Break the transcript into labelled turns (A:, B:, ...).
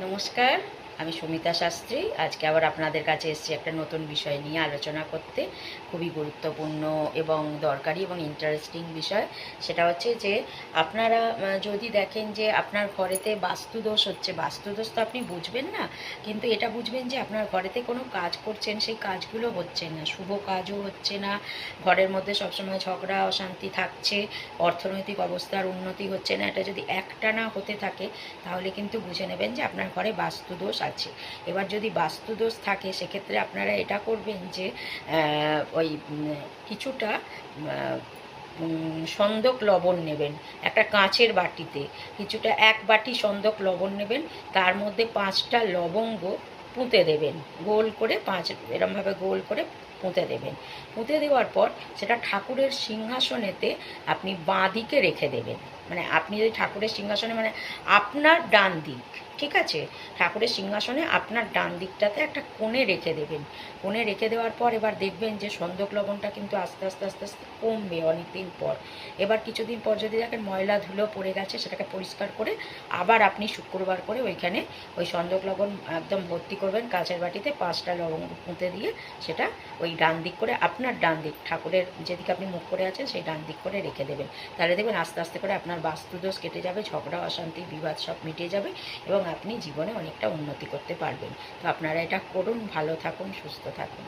A: নমস্কার, আমি সুমিতা শাস্ত্রী। আজকে আবার আপনাদের কাছে এসেছি একটা নতুন বিষয় নিয়ে আলোচনা করতে। খুবই গুরুত্বপূর্ণ এবং দরকারি এবং ইন্টারেস্টিং বিষয়। সেটা হচ্ছে যে আপনারা যদি দেখেন যে আপনার ঘরেতে বাস্তুদোষ হচ্ছে, বাস্তুদোষ তো আপনি বুঝবেন না, কিন্তু এটা বুঝবেন যে আপনার ঘরেতে কোনো কাজ করছেন, সেই কাজগুলো হচ্ছে না, শুভ কাজও হচ্ছে না, ঘরের মধ্যে সবসময় ঝগড়া অশান্তি থাকছে, অর্থনৈতিক অবস্থার উন্নতি হচ্ছে না। এটা যদি একটানা হতে থাকে তাহলে কিন্তু বুঝে নেবেন যে আপনার ঘরে বাস্তুদোষ আছে। এবার যদি বাস্তুদোষ থাকে সেক্ষেত্রে আপনারা এটা করবেন যে ওই কিছুটা সন্দক লবণ নেবেন, একটা কাঁচের বাটিতে কিছুটা 1 বাটি সন্দক লবণ নেবেন, তার মধ্যে 5টা লবঙ্গ পুঁতে দেবেন, গোল করে এরমভাবে গোল করে পুঁতে দেবেন। পুঁতে দেওয়ার পর সেটা ঠাকুরের সিংহাসনেতে আপনি বাঁ দিকে রেখে দেবেন। মানে আপনি যদি ঠাকুরের সিংহাসনে, মানে আপনার ডান দিক, ঠিক আছে, ঠাকুরের সিংহাসনে আপনার ডান দিকটাতে একটা কোণে রেখে দেবেন। কোণে রেখে দেওয়ার পর এবার দেখবেন যে সন্দক লবণটা কিন্তু আস্তে আস্তে আস্তে আস্তে কমবে অনেক দিন পর। এবার কিছুদিন পর যদি দেখেন ময়লা ধুলো পড়ে গেছে, সেটাকে পরিষ্কার করে আবার আপনি শুক্রবার করে ওইখানে ওই সন্দক লবণ একদম ভর্তি করবেন কাঁচের বাটিতে, 5টা লবঙ্গ পুঁতে দিয়ে সেটা ওই ডান দিক করে, আপনার ডান দিক, ঠাকুরের যেদিকে আপনি মুখ করে আছেন সেই ডান দিক করে রেখে দেবেন। তাহলে দেখবেন আস্তে আস্তে করে আপনার বাস্তুদোষ কেটে যাবে, ঝগড়া অশান্তি বিবাদ সব মিটে যাবে এবং আপনি জীবনে অনেকটা উন্নতি করতে পারবেন। তো আপনারা এটা করুন, ভালো থাকুন, সুস্থ থাকুন।